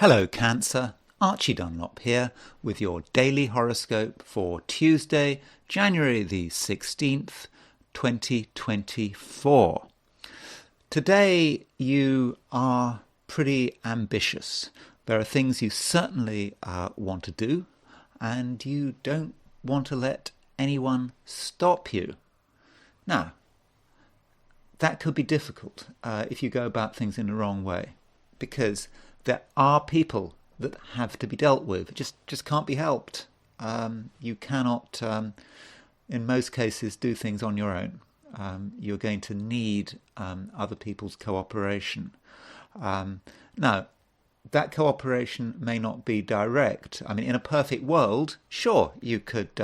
Hello Cancer, Archie Dunlop here with your daily horoscope for Tuesday, January the 16th, 2024. Today you are pretty ambitious. There are things you certainly want to do, and you don't want to let anyone stop you. Now, that could be difficult if you go about things in the wrong way, because there are people that have to be dealt with. It just can't be helped. You cannot, in most cases, do things on your own. You're going to need other people's cooperation. Now, that cooperation may not be direct. I mean, in a perfect world, sure, you could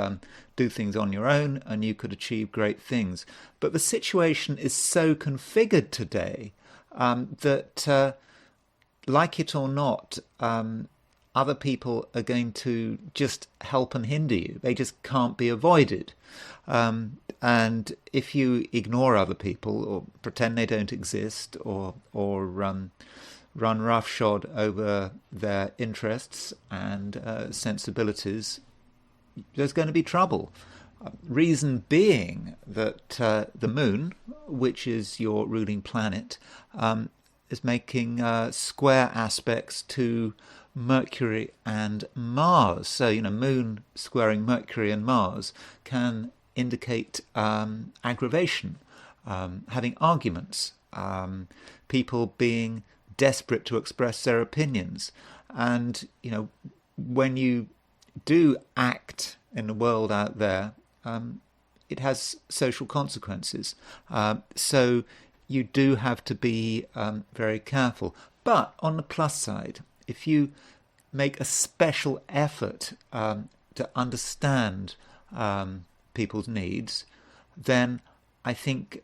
do things on your own and you could achieve great things. But the situation is so configured today that like it or not, other people are going to just help and hinder you. They just can't be avoided. And if you ignore other people or pretend they don't exist or run roughshod over their interests and sensibilities, there's going to be trouble. Reason being that the moon, which is your ruling planet, is making square aspects to Mercury and Mars. So, Moon squaring Mercury and Mars can indicate aggravation, having arguments, people being desperate to express their opinions. And, when you do act in the world out there, it has social consequences. So you do have to be very careful. But on the plus side, if you make a special effort to understand people's needs, then I think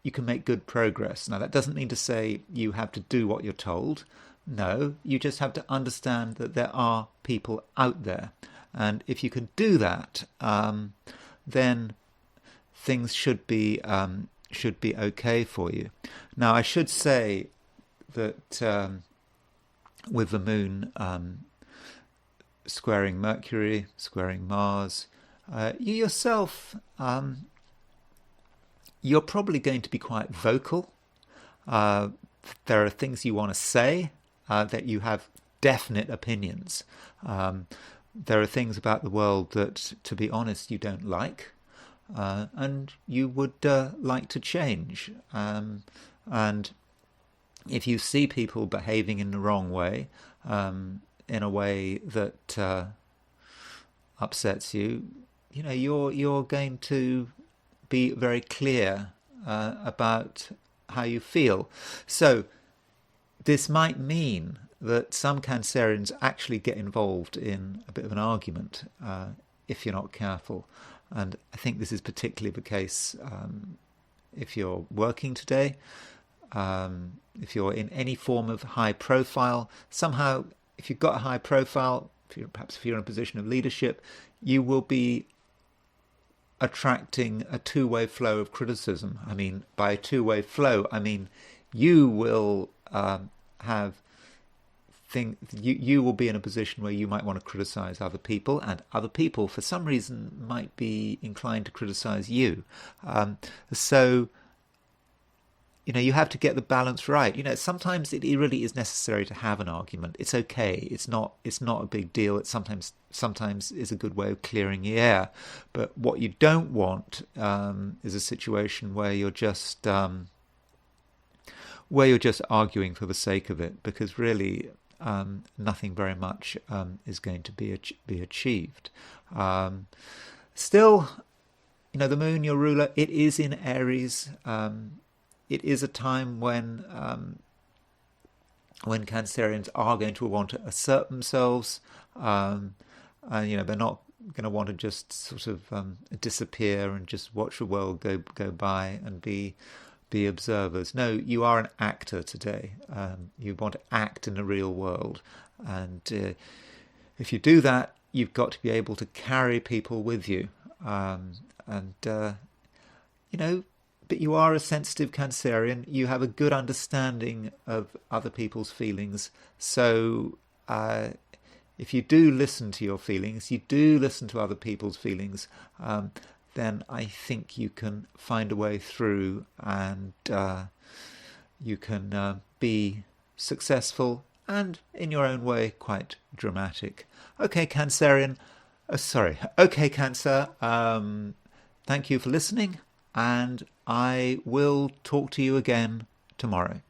you can make good progress. Now, that doesn't mean to say you have to do what you're told. No, you just have to understand that there are people out there. And if you can do that, then things should be okay for you. Now, I should say that with the moon squaring Mercury, squaring Mars, you yourself, you're probably going to be quite vocal. There are things you want to say, that you have definite opinions. There are things about the world that, to be honest, you don't like. And you would like to change. And if you see people behaving in the wrong way, in a way that upsets you, you're going to be very clear about how you feel. So this might mean that some Cancerians actually get involved in a bit of an argument if you're not careful. And I think this is particularly the case if you're working today, if you're in any form of high profile. Somehow, if you've got a high profile, perhaps if you're in a position of leadership, you will be attracting a two-way flow of criticism. I mean, by a two-way flow, I mean you will you will be in a position where you might want to criticize other people, and other people, for some reason, might be inclined to criticize you. So, you have to get the balance right. Sometimes it really is necessary to have an argument. It's okay. It's not a big deal. It sometimes is a good way of clearing the air. But what you don't want is a situation where you're just arguing for the sake of it, because really nothing very much is going to be achieved. Still, the moon, your ruler, it is in Aries. It is a time when Cancerians are going to want to assert themselves, and they're not going to want to just sort of disappear and just watch the world go by and be observers. No, you are an actor today. You want to act in the real world, and if you do that, you've got to be able to carry people with you, but you are a sensitive Cancerian. You have a good understanding of other people's feelings, so if you do listen to your feelings, you do listen to other people's feelings, then I think you can find a way through, and you can be successful and, in your own way, quite dramatic. Okay, Cancerian. Okay, Cancer. Thank you for listening, and I will talk to you again tomorrow.